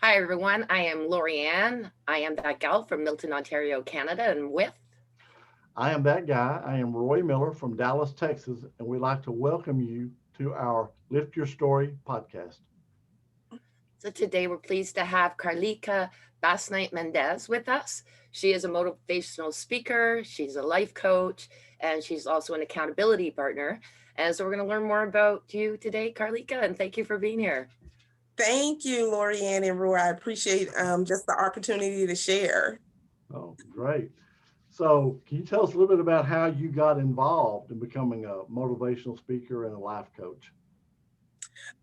Hi, everyone. I am Lorianne. I am that gal from Milton, Ontario, Canada, and with. I am that guy. I am Roy Miller from Dallas, Texas, and we'd like to welcome you to our Lift Your Story podcast. So today we're pleased to have Carleeka Basnight Mendez with us. She is a motivational speaker, she's a life coach, and she's also an accountability partner. And so we're going to learn more about you today, Carleeka, and thank you for being here. Thank you, Lorianne and Roy. I appreciate just the opportunity to share. Oh, great. So, can you tell us a little bit about how you got involved in becoming a motivational speaker and a life coach?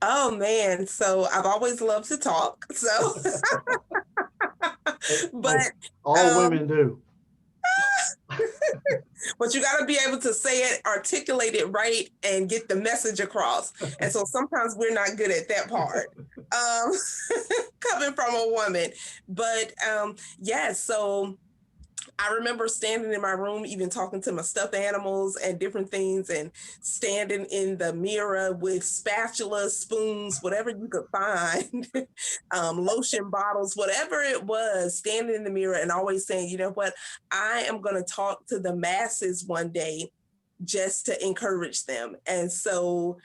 Oh man, so I've always loved to talk. So, Hey, but all um, women do. but you got to be able to say it, articulate it right, and get the message across. And so sometimes we're not good at that part. Um, coming from a woman, but yeah, so I remember standing in my room, even talking to my stuffed animals and different things, and standing in the mirror with spatulas, spoons, whatever you could find, lotion bottles, whatever it was, standing in the mirror and always saying, you know what, I am going to talk to the masses one day just to encourage them. And so,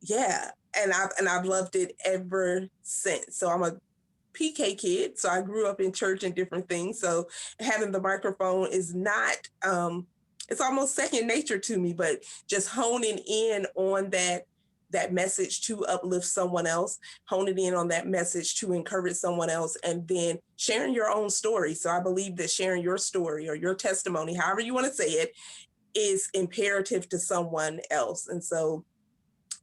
yeah. And I've loved it ever since. So I'm a PK kid. So I grew up in church and different things. So having the microphone is not, it's almost second nature to me, but just honing in on that message to uplift someone else, honing in on that message to encourage someone else, and then sharing your own story. So I believe that sharing your story or your testimony, however you want to say it, is imperative to someone else. And so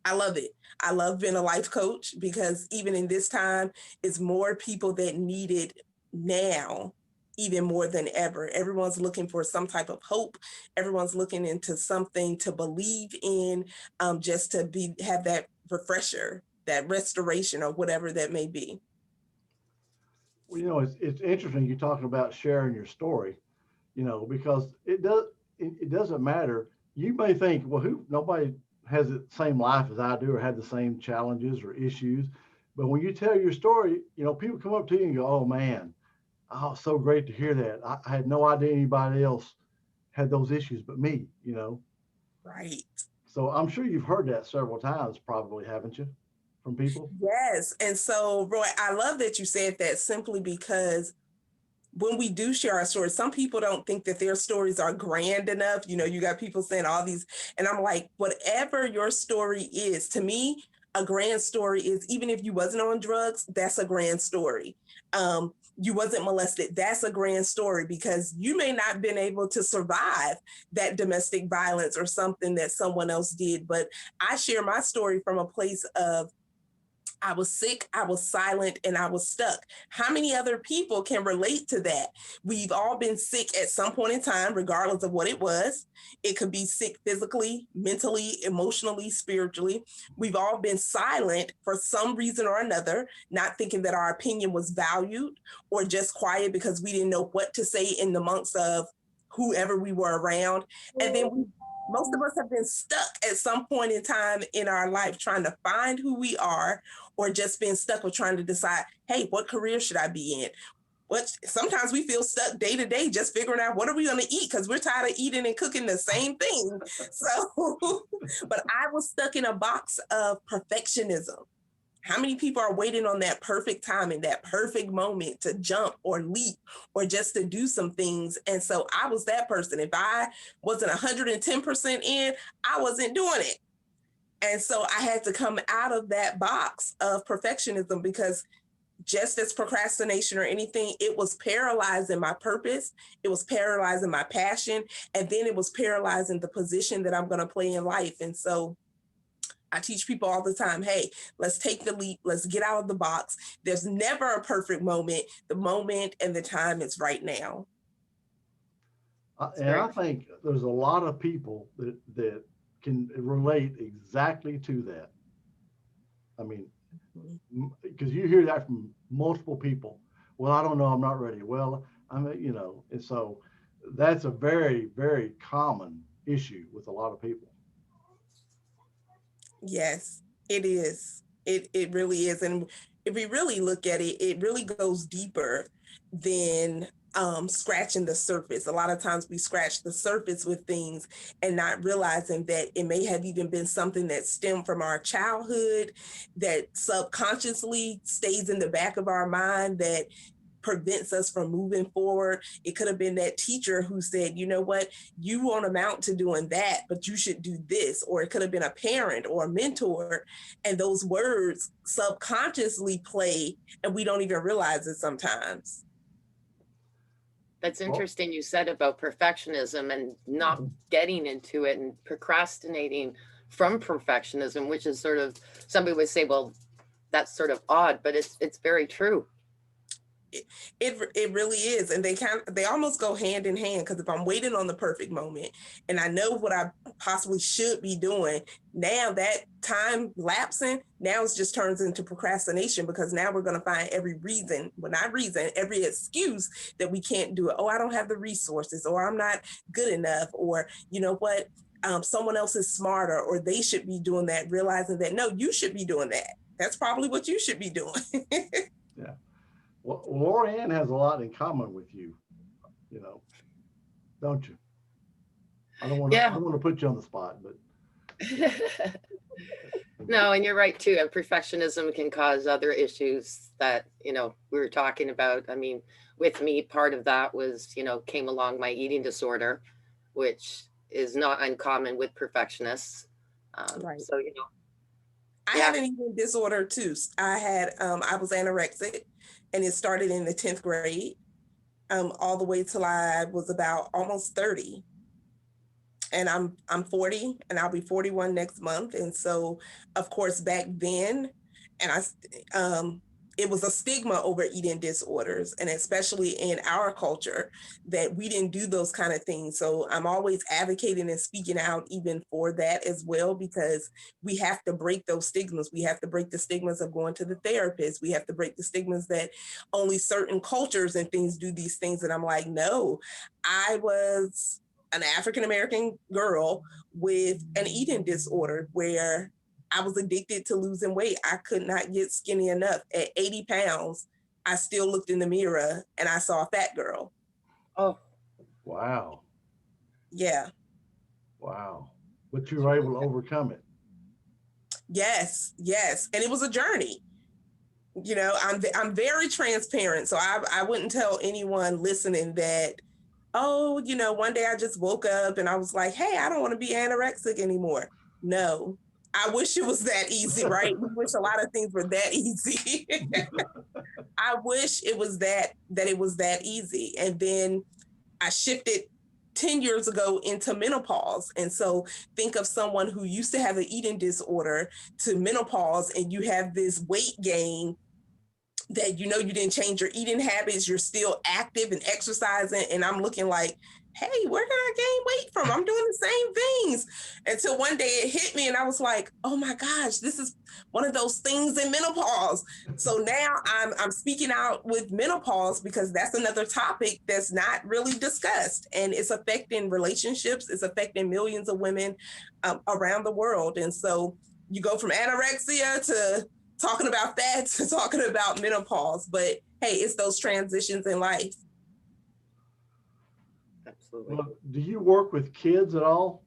I love it. I love being a life coach because even in this time, it's more people that need it now, even more than ever. Everyone's looking for some type of hope. Everyone's looking into something to believe in, just to have that refresher, that restoration, or whatever that may be. Well, it's interesting you talking about sharing your story, because it doesn't matter. You may think, well, who nobody has the same life as I do or had the same challenges or issues. But when you tell your story, people come up to you and go, oh man, oh, so great to hear that. I had no idea anybody else had those issues but me. Right. So I'm sure you've heard that several times, probably, haven't you, from people? Yes. And so, Roy, I love that you said that simply because when we do share our stories, some people don't think that their stories are grand enough. You got people saying all these, and I'm like, whatever your story is, to me, a grand story is even if you wasn't on drugs, that's a grand story. You wasn't molested, that's a grand story because you may not been able to survive that domestic violence or something that someone else did. But I share my story from a place of I was sick, I was silent, and I was stuck. How many other people can relate to that? We've all been sick at some point in time, regardless of what it was. It could be sick physically, mentally, emotionally, spiritually. We've all been silent for some reason or another, not thinking that our opinion was valued or just quiet because we didn't know what to say in the months of whoever we were around. And then most of us have been stuck at some point in time in our life trying to find who we are or just being stuck with trying to decide, hey, what career should I be in? What sometimes we feel stuck day to day just figuring out what are we going to eat because we're tired of eating and cooking the same thing. So, but I was stuck in a box of perfectionism. How many people are waiting on that perfect time and that perfect moment to jump or leap or just to do some things? And so I was that person. If I wasn't 110% in, I wasn't doing it. And so I had to come out of that box of perfectionism because just as procrastination or anything, it was paralyzing my purpose. It was paralyzing my passion. And then it was paralyzing the position that I'm going to play in life. And so I teach people all the time, hey, let's take the leap. Let's get out of the box. There's never a perfect moment. The moment and the time is right now. It's And very I think there's a lot of people that can relate exactly to that. I mean, because you hear that from multiple people. Well, I don't know, I'm not ready. Well, and so that's a very, very common issue with a lot of people. Yes, it is. It really is. And if we really look at it, it really goes deeper than scratching the surface. A lot of times we scratch the surface with things and not realizing that it may have even been something that stemmed from our childhood, that subconsciously stays in the back of our mind, that prevents us from moving forward. It could have been that teacher who said, you know what, you won't amount to doing that, but you should do this. Or it could have been a parent or a mentor. And those words subconsciously play, and we don't even realize it sometimes. That's Well, interesting you said about perfectionism and not getting into it and procrastinating from perfectionism, which is sort of, somebody would say, well, that's sort of odd, but it's very true. It really is, and they almost go hand in hand, because if I'm waiting on the perfect moment and I know what I possibly should be doing, now that time lapsing now it just turns into procrastination, because now we're going to find every reason, well, not reason, every excuse that we can't do it. Oh, I don't have the resources, or I'm not good enough, or you know what, someone else is smarter, or they should be doing that, realizing that no, you should be doing that. That's probably what you should be doing. yeah. Well, Lorianne has a lot in common with you, you know, don't you? I Yeah. don't want to put you on the spot, but No, and you're right too. And perfectionism can cause other issues that, we were talking about. I mean, with me, part of that was, came along my eating disorder, which is not uncommon with perfectionists. Right. So, I yeah. had an eating disorder too. I was anorexic, and it started in the 10th grade, all the way till I was about almost 30. And I'm 40, and I'll be 41 next month. And so, of course, back then, and it was a stigma over eating disorders, and especially in our culture, that we didn't do those kind of things. So I'm always advocating and speaking out even for that as well, because we have to break those stigmas. We have to break the stigmas of going to the therapist. We have to break the stigmas that only certain cultures and things do these things. And I'm like, no, I was an African American girl with an eating disorder where I was addicted to losing weight. I could not get skinny enough. At 80 pounds, I still looked in the mirror and I saw a fat girl. Oh, wow, Yeah. wow. But you it's were really able to overcome it. Yes. Yes. And it was a journey. I'm very transparent. So I wouldn't tell anyone listening that, oh, one day I just woke up and I was like, hey, I don't want to be anorexic anymore. No, I wish it was that easy, right? We wish a lot of things were that easy. I wish it was that it was that easy. And then I shifted 10 years ago into menopause. And so think of someone who used to have an eating disorder to menopause, and you have this weight gain that you didn't change your eating habits, you're still active and exercising, and I'm looking like, hey, where did I gain weight from? I'm doing the same things. Until one day it hit me and I was like, oh my gosh, this is one of those things in menopause. So now I'm speaking out with menopause, because that's another topic that's not really discussed, and it's affecting relationships, it's affecting millions of women around the world. And so you go from anorexia to talking about that to talking about menopause. But hey, it's those transitions in life. absolutely. Well, do you work with kids at all?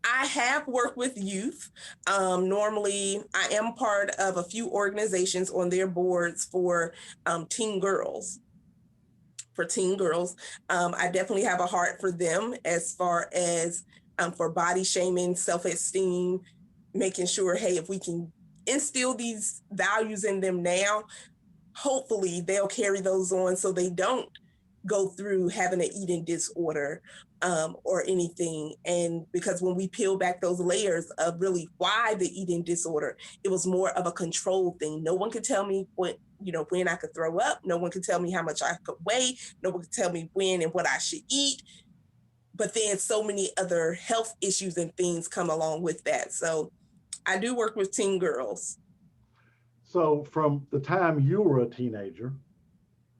I have worked with youth. Normally, I am part of a few organizations on their boards for teen girls. For teen girls, I definitely have a heart for them, as far as for body shaming, self esteem, making sure, hey, if we can instill these values in them now, hopefully they'll carry those on so they don't go through having an eating disorder or anything. And because when we peel back those layers of really why the eating disorder, it was more of a control thing. No one could tell me when I could throw up. No one could tell me how much I could weigh. No one could tell me when and what I should eat. But then so many other health issues and things come along with that. So I do work with teen girls. So from the time you were a teenager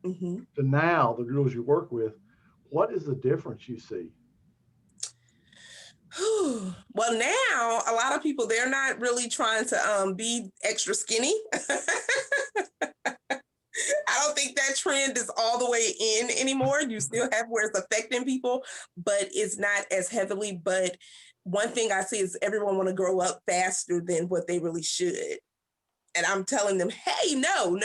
Mm-hmm. to now, the girls you work with, what is the difference you see? Well, now a lot of people, they're not really trying to be extra skinny. I don't think that trend is all the way in anymore. You still have where it's affecting people, but it's not as heavily. But one thing I see is everyone want to grow up faster than what they really should. And I'm telling them, hey, no.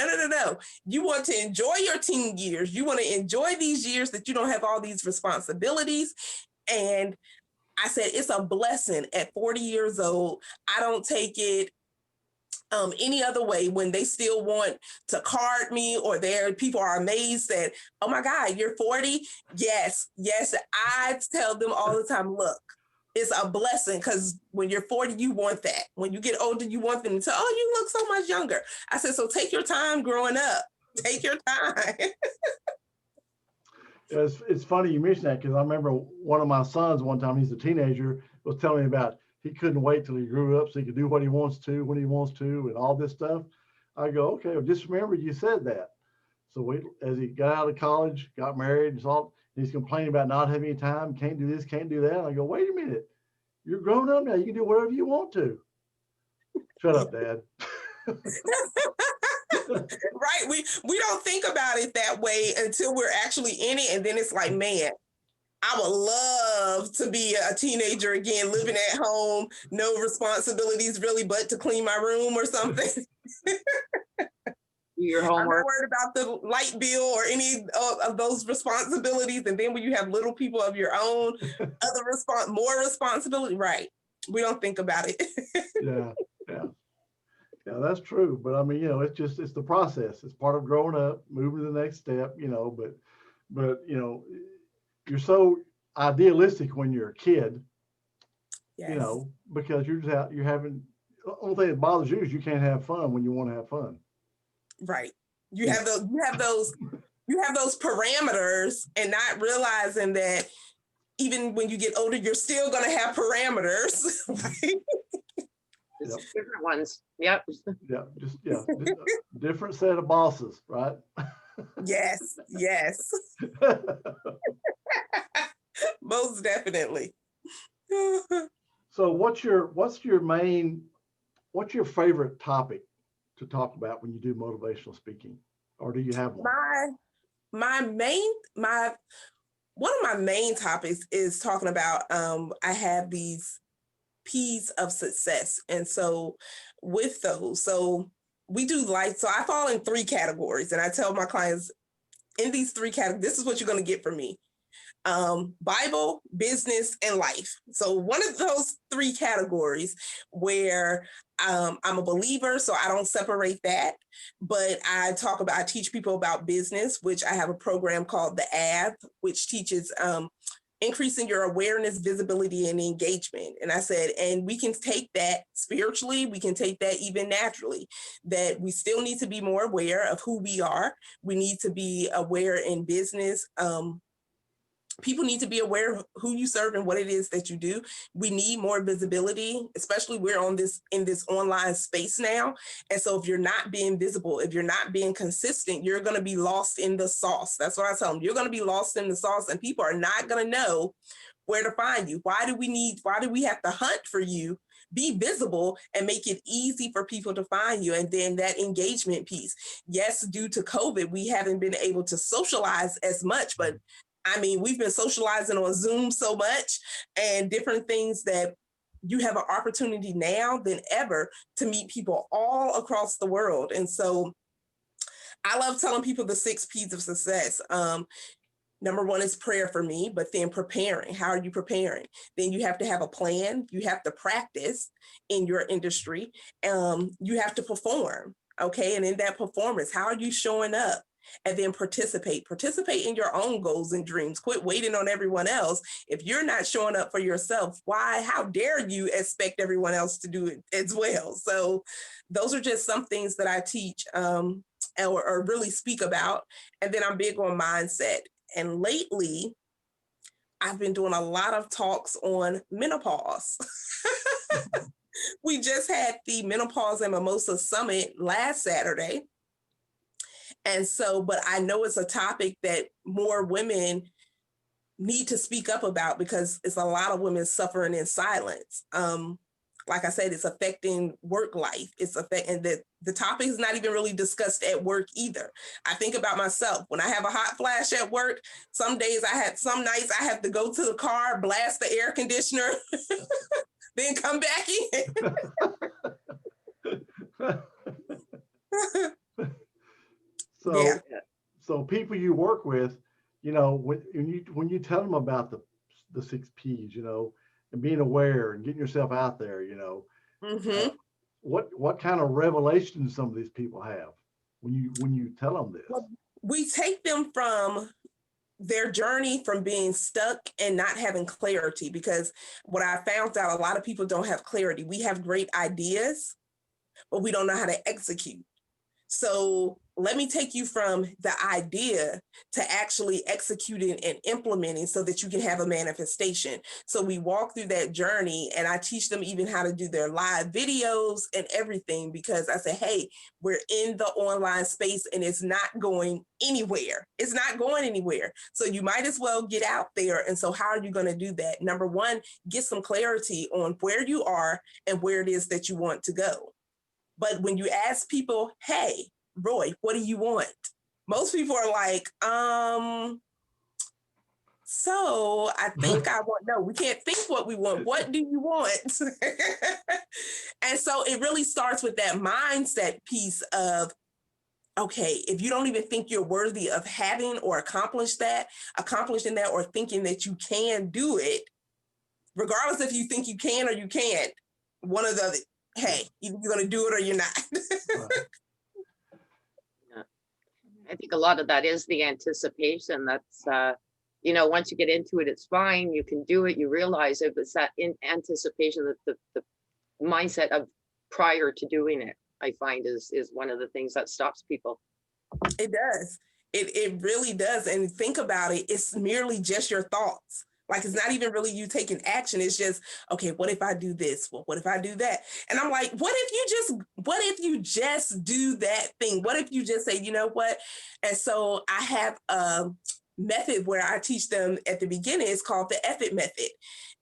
You want to enjoy your teen years. You want to enjoy these years that you don't have all these responsibilities. And I said, it's a blessing at 40 years old. I don't take it any other way when they still want to card me, or there people are amazed that, oh my God, you're 40. Yes. I tell them all the time, look, it's a blessing, because when you're 40, you want that. When you get older, you want them to, oh, you look so much younger. I said, so take your time growing up. Take your time. It's funny you mentioned that, because I remember one of my sons one time, he's a teenager, was telling me about he couldn't wait till he grew up so he could do what he wants to when he wants to and all this stuff. I go, okay, well, just remember you said that. So as he got out of college, got married, and all, he's complaining about not having any time, can't do this, can't do that. And I go, wait a minute, you're grown up now. You can do whatever you want to. Shut up, Dad. Right. We don't think about it that way until we're actually in it. And then it's like, man, I would love to be a teenager again, living at home, no responsibilities really but to clean my room or something. Your I'm not homework. worried about the light bill or any of those responsibilities. And then when you have little people of your own, more responsibility, right? We don't think about it. Yeah, yeah, yeah, that's true. But I mean, it's the process. It's part of growing up, moving to the next step, but you're so idealistic when you're a kid, Yes, because you're just out, you're having, the only thing that bothers you is you can't have fun when you want to have fun. right. You You have know, those. You have those parameters, and not realizing that even when you get older, you're still going to have parameters. Right? It's yep, different ones. Yep. just a different set of bosses, right? Yes, most definitely. So what's your favorite topic to talk about when you do motivational speaking, or do you have one? my my main my One of my main topics is talking about I have these P's of success. And so with those, so we do life. So I fall in three categories, and I tell my clients, in these three categories, this is what you're going to get from me: Bible, business, and life. So one of those three categories where I'm a believer, so I don't separate that. But I teach people about business, which I have a program called the AV, which teaches increasing your awareness, visibility, and engagement. And I said, and we can take that spiritually, we can take that even naturally, that we still need to be more aware of who we are. We need to be aware in business. People need to be aware of who you serve and what it is that you do. We need more visibility, especially we're on this in this online space now. And so if you're not being visible, if you're not being consistent, you're going to be lost in the sauce. That's what I tell them. You're going to be lost in the sauce, and people are not going to know where to find you. Why do we have to hunt for you? Be visible and make it easy for people to find you. And then that engagement piece. Yes, due to COVID, we haven't been able to socialize as much, but I mean, we've been socializing on Zoom so much and different things, that you have an opportunity now than ever to meet people all across the world. And so I love telling people the 6 P's of success. Number one is prayer for me, but then preparing. How are you preparing? Then you have to have a plan. You have to practice in your industry. You have to perform. Okay. And in that performance, how are you showing up? And then participate in your own goals and dreams. Quit waiting on everyone else. If you're not showing up for yourself, how dare you expect everyone else to do it as well? So those are just some things that I teach or really speak about. And then I'm big on mindset. And lately, I've been doing a lot of talks on menopause. We just had the Menopause and Mimosa Summit last Saturday. And so, but I know it's a topic that more women need to speak up about, because it's a lot of women suffering in silence. Like I said, it's affecting work life. It's affecting the topic is not even really discussed at work either. I think about myself when I have a hot flash at work. Some nights I have to go to the car, blast the air conditioner, then come back in. So, Yeah. so people you work with, you know, when you tell them about the 6 P's, you know, and being aware and getting yourself out there, you know, uh, Mm-hmm. what kind of revelations some of these people have when you tell them this? Well, we take them from their journey from being stuck and not having clarity, because what I found out, a lot of people don't have clarity. We have great ideas, but we don't know how to execute. So let me take you from the idea to actually executing and implementing so that you can have a manifestation. So we walk through that journey, and I teach them even how to do their live videos and everything, because I say, hey, we're in the online space and it's not going anywhere. It's not going anywhere. So you might as well get out there. And so how are you going to do that? Number one, get some clarity on where you are and where it is that you want to go. But when you ask people, hey, Roy, what do you want? Most people are like, so I think I want, no, we can't think what we want. What do you want? And so it really starts with that mindset piece of, okay, if you don't even think you're worthy of having or accomplishing that, or thinking that you can do it, regardless if you think you can or you can't, one of the, hey, either you're going to do it or you're not. Right. Yeah. I think a lot of that is the anticipation. That's, you know, once you get into it, it's fine. You can do it. You realize it. But it's that in anticipation, that the mindset of prior to doing it, I find is one of the things that stops people. It does. It really does. And think about it, it's merely just your thoughts. Like, it's not even really you taking action. It's just, okay, what if I do this? Well, what if I do that? And I'm like, what if you just do that thing? What if you just say, you know what? And so I have a method where I teach them at the beginning. It's called the effort method.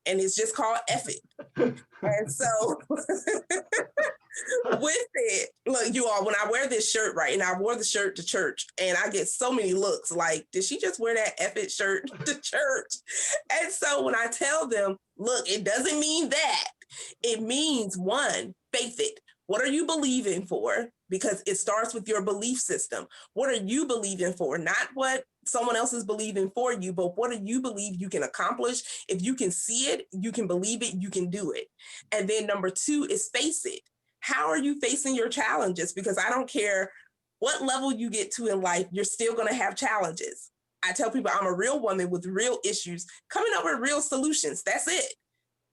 And it's just called effort. And so with it, look, you all, when I wear this shirt, right, and I wore the shirt to church, and I get so many looks like, did she just wear that effort shirt to church? And so when I tell them, look, it doesn't mean that. It means, one, faith it. What are you believing for? Because it starts with your belief system. What are you believing for? Not what someone else is believing for you, but what do you believe you can accomplish? If you can see it, you can believe it, you can do it. And then number two is face it. How are you facing your challenges? Because I don't care what level you get to in life, you're still going to have challenges. I tell people I'm a real woman with real issues, coming up with real solutions. That's it.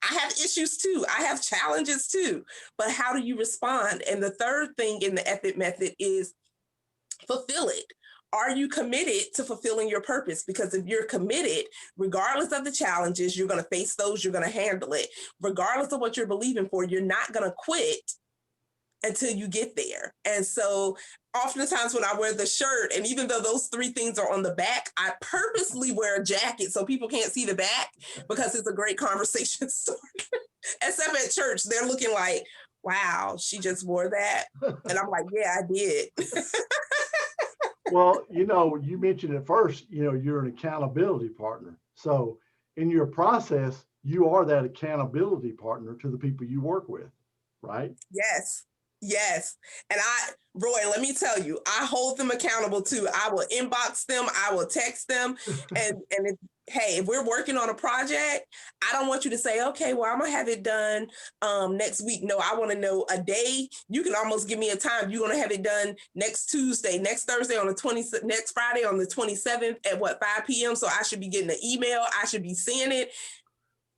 I have issues too. I have challenges too. But how do you respond? And the third thing in the EPIC method is fulfill it. Are you committed to fulfilling your purpose? Because if you're committed, regardless of the challenges, you're going to face those, you're going to handle it. Regardless of what you're believing for, you're not going to quit until you get there. And so oftentimes when I wear the shirt, and even though those three things are on the back, I purposely wear a jacket so people can't see the back, because it's a great conversation starter. Except at church, they're looking like, wow, she just wore that. And I'm like, yeah, I did. Well, you know, you mentioned at first, you know, you're an accountability partner. So in your process, you are that accountability partner to the people you work with, right? Yes. Yes. And Roy, let me tell you, I hold them accountable too. I will inbox them, I will text them. And hey, if we're working on a project, I don't want you to say, okay, well, I'm gonna have it done next week. No, I want to know a day. You can almost give me a time. You're gonna have it done next Tuesday, next Thursday on the 20th, next Friday on the 27th at 5 p.m. So I should be getting an email. I should be seeing it.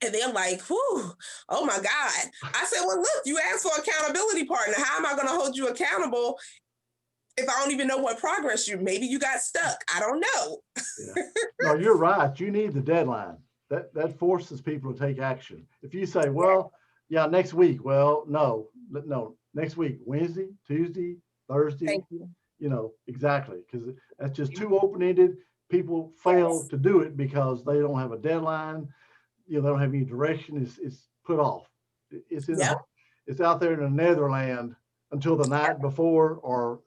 And they're like, whew, oh my God. I said, well, look, you asked for accountability partner. How am I going to hold you accountable if I don't even know what progress maybe you got stuck? I don't know. Yeah. No, you're right. You need the deadline. That forces people to take action. If you say, well, yeah, next week. Well, no, next week, Wednesday, Tuesday, Thursday, Thank you. you know, exactly. Because that's just too open-ended. people fail to do it because they don't have a deadline. They don't have any direction. It's put off. It's in Yep. it's out there in the netherland until the night before, or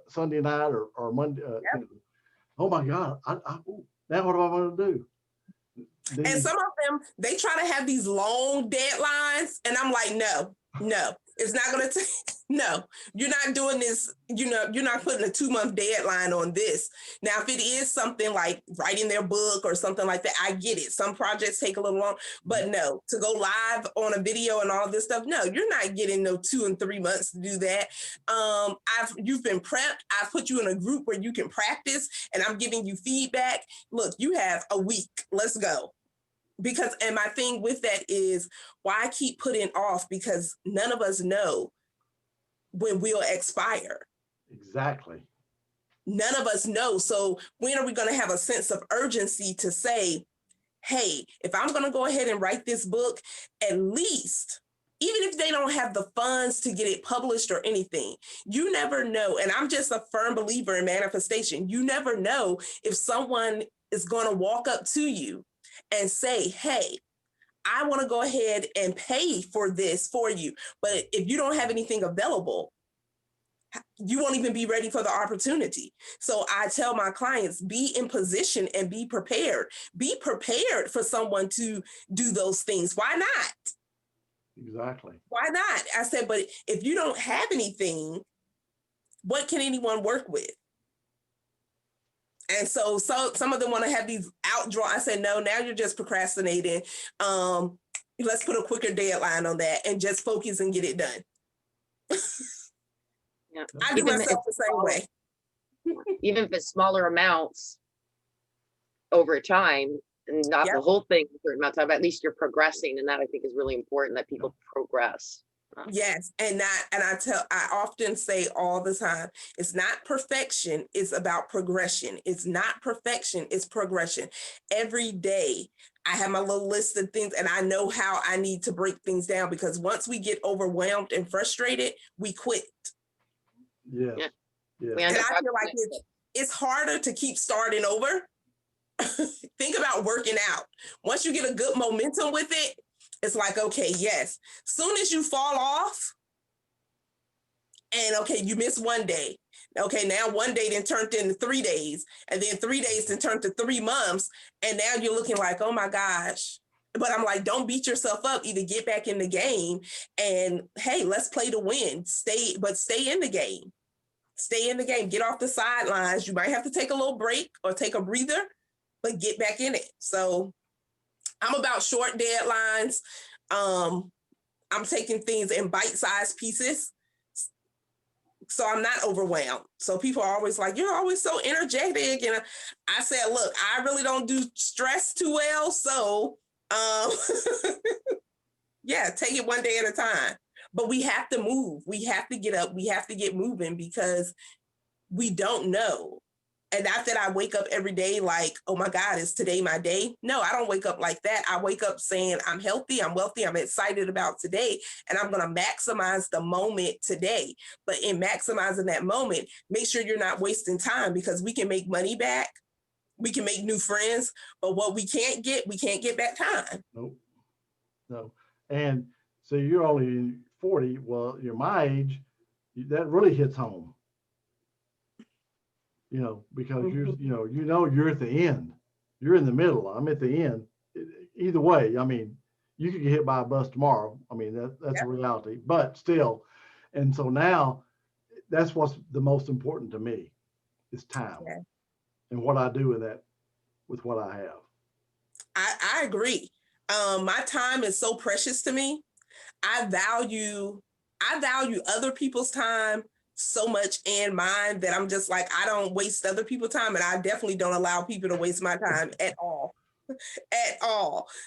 Sunday night or Monday. Oh my God! Now what am I going to do? And some of them, they try to have these long deadlines, and I'm like, no, it's not going to take. No, you're not doing this. You're not putting a 2-month deadline on this. Now, if it is something like writing their book or something like that, I get it. Some projects take a little long, but no, to go live on a video and all this stuff, no, you're not getting no 2 and 3 months to do that. You've been prepped. I've put you in a group where you can practice, and I'm giving you feedback. Look, you have a week. Let's go. Because, and my thing with that is why I keep putting off, because none of us know when we'll expire. Exactly. None of us know. So when are we going to have a sense of urgency to say, hey, if I'm going to go ahead and write this book, at least, even if they don't have the funds to get it published or anything, you never know. And I'm just a firm believer in manifestation. You never know if someone is going to walk up to you and say, hey, I want to go ahead and pay for this for you. But if you don't have anything available, you won't even be ready for the opportunity. So I tell my clients, be in position and be prepared. Be prepared for someone to do those things. Why not? Exactly. Why not? I said, but if you don't have anything, what can anyone work with? And so some of them want to have these outdraw. I said, no, now you're just procrastinating. Let's put a quicker deadline on that and just focus and get it done. Yeah. I do myself the same way. Even if it's smaller amounts over time, and not the whole thing a certain amount of time, at least you're progressing. And that I think is really important, that people progress. Yes. And I often say all the time, it's not perfection. It's about progression. It's not perfection. It's progression. Every day I have my little list of things, and I know how I need to break things down, because once we get overwhelmed and frustrated, we quit. Yes. Yeah. And I feel like it's harder to keep starting over. Think about working out. Once you get a good momentum with it, it's like, okay, yes. Soon as you fall off, and okay, you miss one day. Okay, now one day then turned into 3 days, and then 3 days then turned to 3 months, and now you're looking like, oh my gosh. But I'm like, don't beat yourself up. Either get back in the game, and hey, let's play to win. Stay in the game. Stay in the game. Get off the sidelines. You might have to take a little break or take a breather, but get back in it. So I'm about short deadlines. I'm taking things in bite-sized pieces, so I'm not overwhelmed. So people are always like, you're always so energetic. And I said, look, I really don't do stress too well. So yeah, take it one day at a time. But we have to move. We have to get up. We have to get moving, because we don't know. And not that I wake up every day like, oh my God, is today my day? No, I don't wake up like that. I wake up saying, I'm healthy, I'm wealthy, I'm excited about today, and I'm going to maximize the moment today. But in maximizing that moment, make sure you're not wasting time, because we can make money back. We can make new friends, but what we can't get back time. Nope. No. And so you're only 40. Well, you're my age. That really hits home. Because you're at the end. You're in the middle. I'm at the end. Either way, I mean, you could get hit by a bus tomorrow. I mean, that's a reality. But still, and so now, that's what's the most important to me, is time, and what I do with that, with what I have. I agree. My time is so precious to me. I value other people's time so much, and mine, that I'm just like, I don't waste other people's time, and I definitely don't allow people to waste my time at all,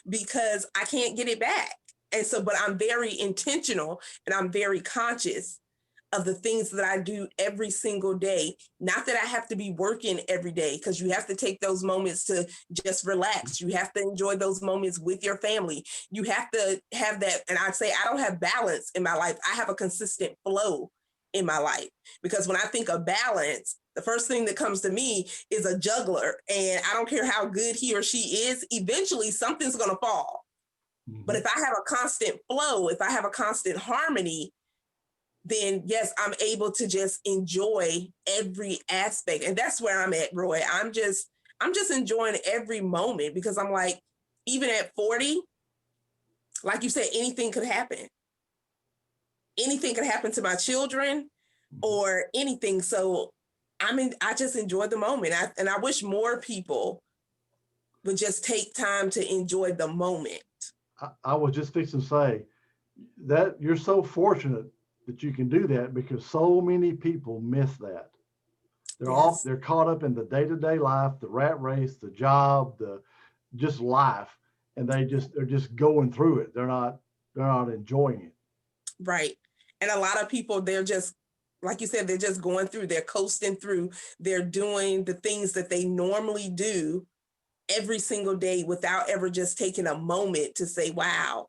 because I can't get it back. And so, but I'm very intentional, and I'm very conscious of the things that I do every single day. Not that I have to be working every day, because you have to take those moments to just relax. You have to enjoy those moments with your family. You have to have that. And I'd say I don't have balance in my life. I have a consistent flow in my life. Because when I think of balance, the first thing that comes to me is a juggler. And I don't care how good he or she is, eventually something's going to fall. But if I have a constant flow, if I have a constant harmony, then yes, I'm able to just enjoy every aspect. And that's where I'm at, Roy. I'm just enjoying every moment, because I'm like, even at 40, like you said, anything could happen. Anything could happen to my children or anything. So I just enjoy the moment. And I wish more people would just take time to enjoy the moment. I was just fixing to say that you're so fortunate that you can do that, because so many people miss that. Yes. They're caught up in the day-to-day life, the rat race, the job, the just life, and they're just going through it. They're not enjoying it. Right. And a lot of people, they're just, like you said, they're just going through, they're coasting through, they're doing the things that they normally do every single day without ever just taking a moment to say, wow,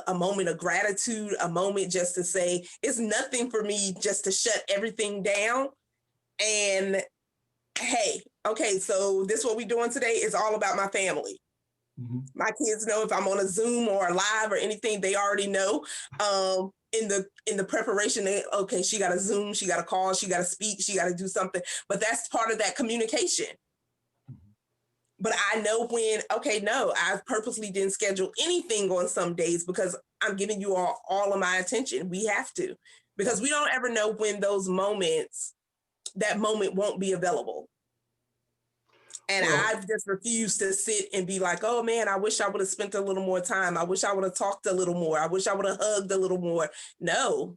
a moment of gratitude, a moment just to say, it's nothing for me just to shut everything down. And hey, okay, so this what we're doing today is all about my family. My kids know if I'm on a Zoom or a live or anything, they already know. In the preparation, okay, she got a Zoom, she got a call, she got to speak, she got to do something. But that's part of that communication. But I know when, okay, no, I purposely didn't schedule anything on some days because I'm giving you all of my attention. We have to, because we don't ever know when that moment won't be available. And I've just refused to sit and be like, oh man, I wish I would have spent a little more time. I wish I would have talked a little more. I wish I would have hugged a little more. No.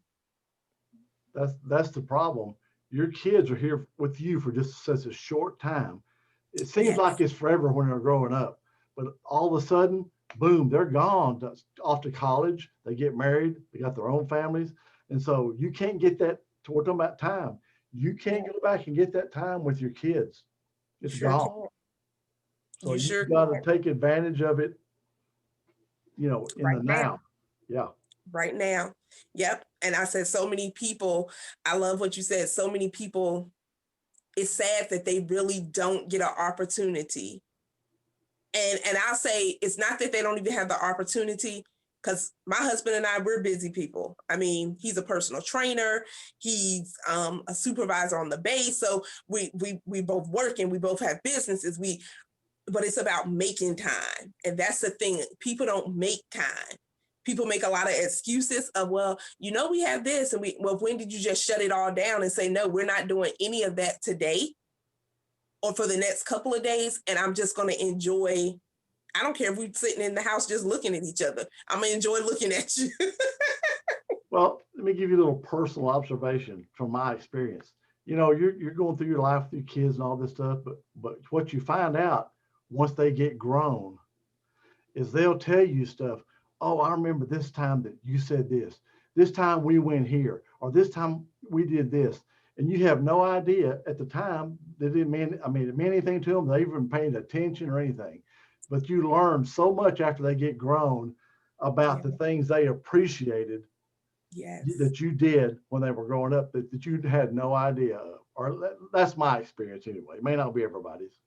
That's the problem. Your kids are here with you for just such a short time. It seems Yes. like it's forever when they're growing up, but all of a sudden, boom, they're gone off to college. They get married. They got their own families, and so you can't get that. We're talking about time. You can't go back and get that time with your kids. It's Sure gone. can. So You sure you've got to can. take advantage of it, in the Right now. now. Yeah. Right now. Yep. And I said, so many people, I love what you said. So many people, it's sad that they really don't get an opportunity. And I'll say it's not that they don't even have the opportunity, because my husband and I, we're busy people. I mean, he's a personal trainer, he's a supervisor on the base. So we both work and we both have businesses. But it's about making time. And that's the thing. People don't make time. People make a lot of excuses of, well, we have this. And when did you just shut it all down and say, no, we're not doing any of that today or for the next couple of days. And I'm just going to enjoy. I don't care if we're sitting in the house just looking at each other. I'm going to enjoy looking at you. Well, let me give you a little personal observation from my experience. You're going through your life with your kids and all this stuff, but what you find out once they get grown is they'll tell you stuff. Oh, I remember this time that you said this. This time we went here, or this time we did this, and you have no idea at the time that it didn't mean. I mean, it meant anything to them. They even paid attention or anything. But you learn so much after they get grown about the things they appreciated Yes. that you did when they were growing up that you had no idea of. Or that's my experience anyway. It may not be everybody's.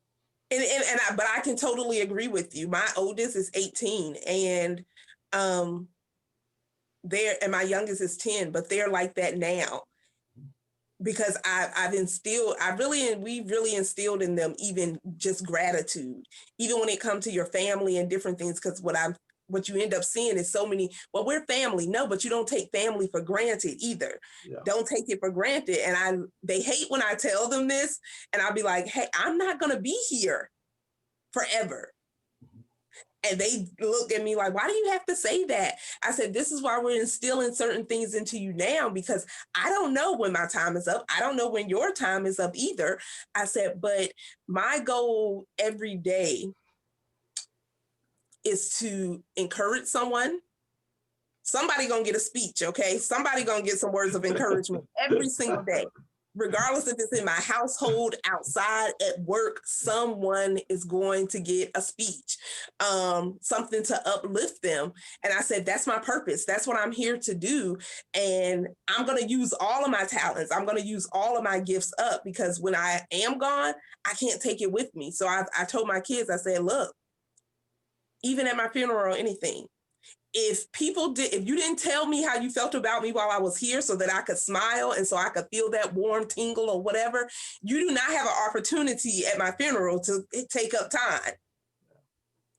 But I can totally agree with you. My oldest is 18 and my youngest is 10, but they're like that now because we've really instilled in them even just gratitude, even when it comes to your family and different things. Because what you end up seeing is so many, well, we're family. No, but you don't take family for granted either. Yeah. Don't take it for granted. And they hate when I tell them this, and I'll be like, hey, I'm not going to be here forever. And they look at me like, why do you have to say that? I said, this is why we're instilling certain things into you now, because I don't know when my time is up. I don't know when your time is up either. I said, but my goal every day is to encourage someone. Somebody gonna get a speech, okay? Somebody gonna get some words of encouragement every single day. regardless if it's in my household, outside, at work, someone is going to get a speech, something to uplift them. And I said, that's my purpose. That's what I'm here to do. And I'm going to use all of my talents. I'm going to use all of my gifts up, because when I am gone, I can't take it with me. So I told my kids, I said, look, even at my funeral or anything, if you didn't tell me how you felt about me while I was here so that I could smile and so I could feel that warm tingle or whatever, you do not have an opportunity at my funeral to take up time.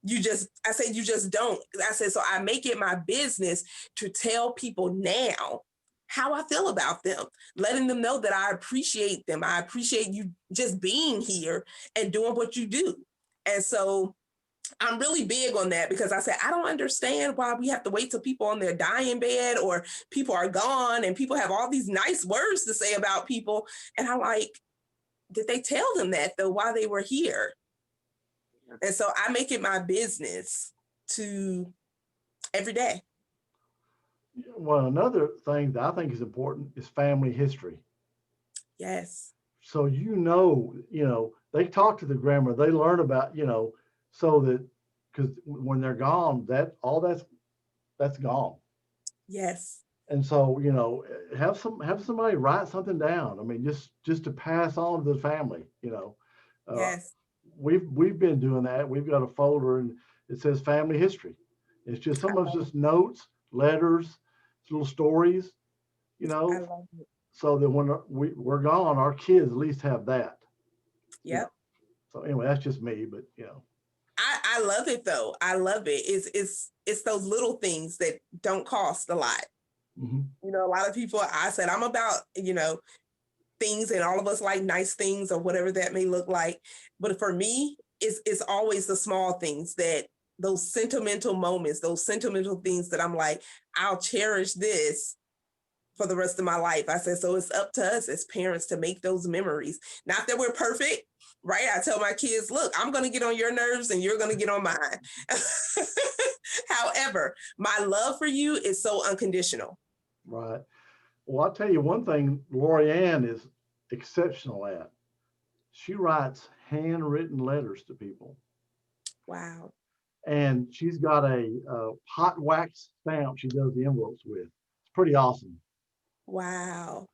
I said, you just don't. I said, so I make it my business to tell people now how I feel about them, letting them know that I appreciate them. I appreciate you just being here and doing what you do. And so I'm really big on that, because I said, I don't understand why we have to wait till people on their dying bed or people are gone and people have all these nice words to say about people. And I'm like, did they tell them that though while they were here? And so I make it my business to every day. Well, another thing that I think is important is family history. Yes. So they talk to the grandma, they learn about, so that, because when they're gone, that's gone. Yes. And so, have somebody write something down. I mean, just to pass on to the family. Uh, Yes. we've been doing that. We've got a folder and it says family history. It's just some of it's just notes, letters, little stories, you I know, love it. so that when we're gone, our kids at least have that. Yep. So anyway, that's just me, but I love it though. I love it. It's those little things that don't cost a lot. mhm. A lot of people, I said, I'm about, things, and all of us like nice things or whatever that may look like. But for me, it's always the small things, that those sentimental moments, those sentimental things that I'm like, I'll cherish this for the rest of my life. I said, so it's up to us as parents to make those memories. Not that we're perfect, right? I tell my kids, look, I'm going to get on your nerves and you're going to get on mine. However, my love for you is so unconditional. Right. Well, I'll tell you one thing Lorianne is exceptional at. She writes handwritten letters to people. Wow. And she's got a hot wax stamp she does the envelopes with. It's pretty awesome. Wow.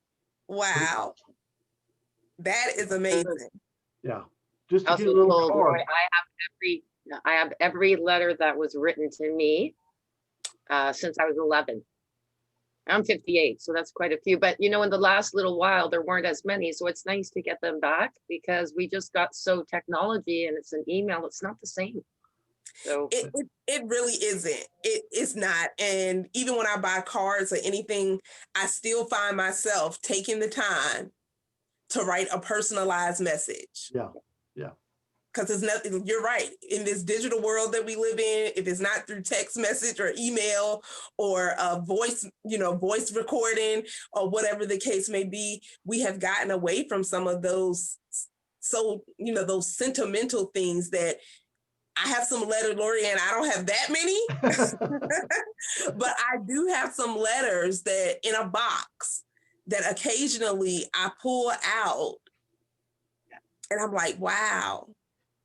Pretty Wow. awesome. That is amazing. Yeah. Just I to get also a little told Roy card. I have every letter that was written to me since I was 11. I'm 58, so that's quite a few. But in the last little while, there weren't as many, so it's nice to get them back, because we just got so technology and it's an email. It's not the same. So It really isn't. It's not. And even when I buy cards or anything, I still find myself taking the time to write a personalized message. Yeah. Yeah. Because it's nothing, you're right. In this digital world that we live in, if it's not through text message or email or a voice recording or whatever the case may be, we have gotten away from some of those. So, those sentimental things that I have some letters, Lori, and I don't have that many, but I do have some letters that in a box that occasionally I pull out and I'm like, wow.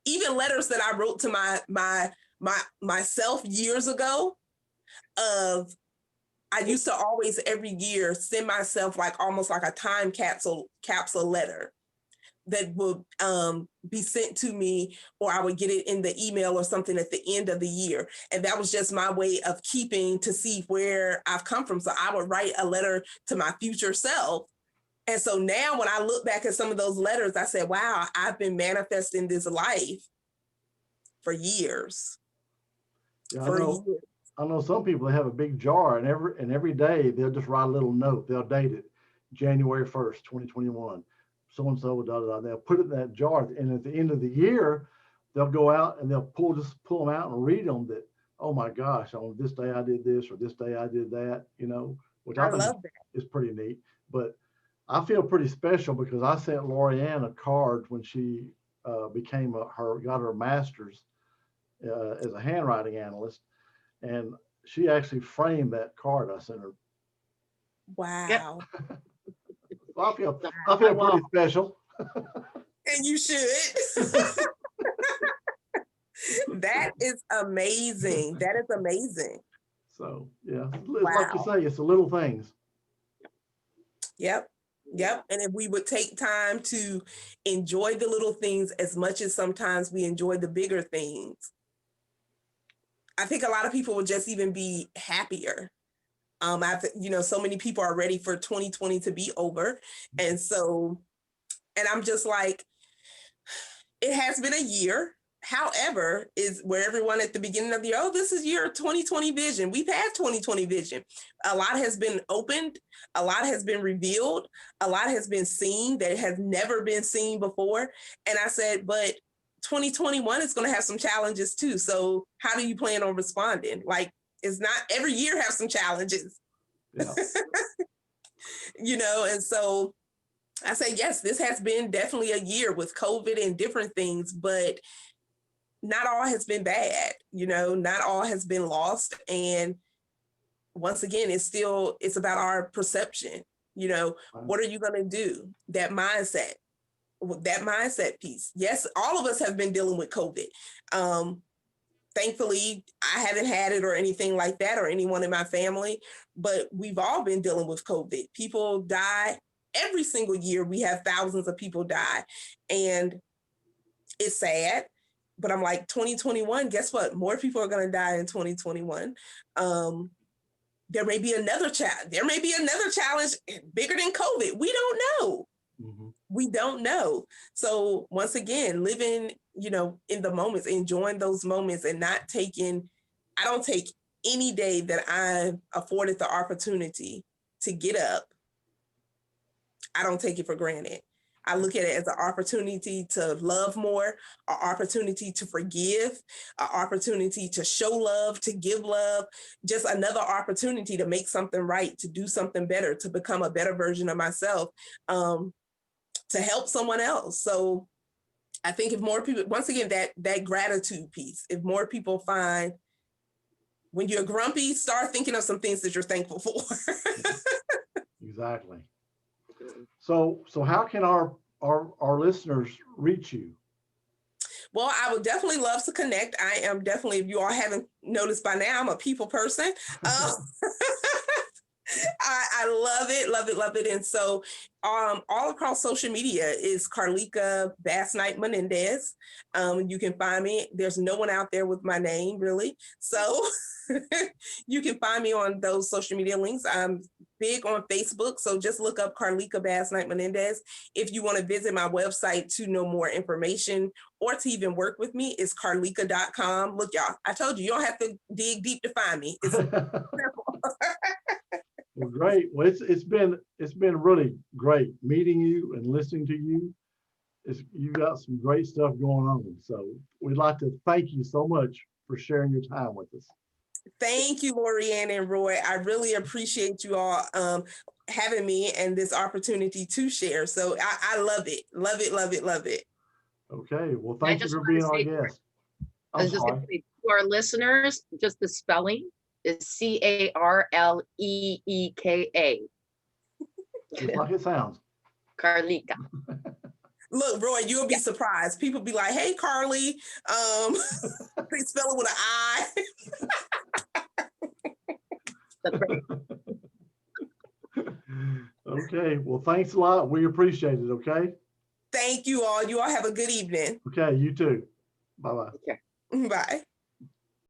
Even letters that I wrote to myself years ago, I used to always every year send myself like almost like a time capsule letter that would be sent to me, or I would get it in the email or something at the end of the year. And that was just my way of keeping to see where I've come from. So I would write a letter to my future self. And so now when I look back at some of those letters, I said, wow, I've been manifesting this life for years. Yeah, For years. I know some people, they have a big jar, and every day they'll just write a little note. They'll date it January 1st, 2021. So and so, da, da, da. They'll put it in that jar. And at the end of the year, they'll go out and they'll pull them out and read them, that, oh my gosh, on this day I did this, or this day I did that, which I I think love that. is pretty neat. But I feel pretty special because I sent Lorianne a card when she got her master's as a handwriting analyst, and she actually framed that card I sent her. yep. Wow. Well, I feel Well, pretty special. And you should. That is amazing. That is amazing. So yeah, it's like you Wow. say, it's the little things. Yep. Yep. And if we would take time to enjoy the little things as much as sometimes we enjoy the bigger things, I think a lot of people would just even be happier. So many people are ready for 2020 to be over. And so, and I'm just like, it has been a year. However, is where everyone at the beginning of the year, oh, this is your 2020 vision. We've had 2020 vision. A lot has been opened. A lot has been revealed. A lot has been seen that has never been seen before. And I said, but 2021 is going to have some challenges too. So how do you plan on responding? Like, it's not every year have some challenges, Yeah. and so I say, yes, this has been definitely a year with COVID and different things, but not all has been bad, not all has been lost. And once again, it's about our perception. What are you going to do? That mindset piece. Yes, all of us have been dealing with COVID. Thankfully, I haven't had it or anything like that, or anyone in my family, but we've all been dealing with COVID. People die every single year. We have thousands of people die, and it's sad. But I'm like, 2021, guess what? More people are going to die in 2021. There may be another challenge. There may be another challenge bigger than COVID. We don't know. Mm-hmm. We don't know. So once again, living, in the moments, enjoying those moments, and I don't take any day that I'm afforded the opportunity to get up. I don't take it for granted. I look at it as an opportunity to love more, an opportunity to forgive, an opportunity to show love, to give love, just another opportunity to make something right, to do something better, to become a better version of myself, to help someone else. So I think if more people, once again, that gratitude piece, if more people find, when you're grumpy, start thinking of some things that you're thankful for. Exactly. So how can our listeners reach you? Well, I would definitely love to connect. I am definitely, if you all haven't noticed by now, I'm a people person. I love it, love it, love it. And so all across social media is Carleeka Bass Night Menendez. You can find me. There's no one out there with my name, really. So you can find me on those social media links. I'm big on Facebook. So just look up Carleeka Bass Night Menendez. If you want to visit my website to know more information or to even work with me, it's carleeka.com. Look, y'all, I told you, you don't have to dig deep to find me. It's simple. Well, great. Well, it's been really great meeting you and listening to you. You got some great stuff going on. So we'd like to thank you so much for sharing your time with us. Thank you, Lorianne and Roy. I really appreciate you all having me and this opportunity to share. So I love it. Love it, love it, love it. Okay. Well, thank you for being our guest. I was just going to say to our listeners, just the spelling is Carleeka. Just like it sounds. Carleeka. Look, Roy, you'll be surprised. People be like, hey, Carly, please spell it with an I. That's right. Okay. Well, thanks a lot. We appreciate it. Okay. Thank you all. You all have a good evening. Okay. You too. Bye-bye. Okay. Bye.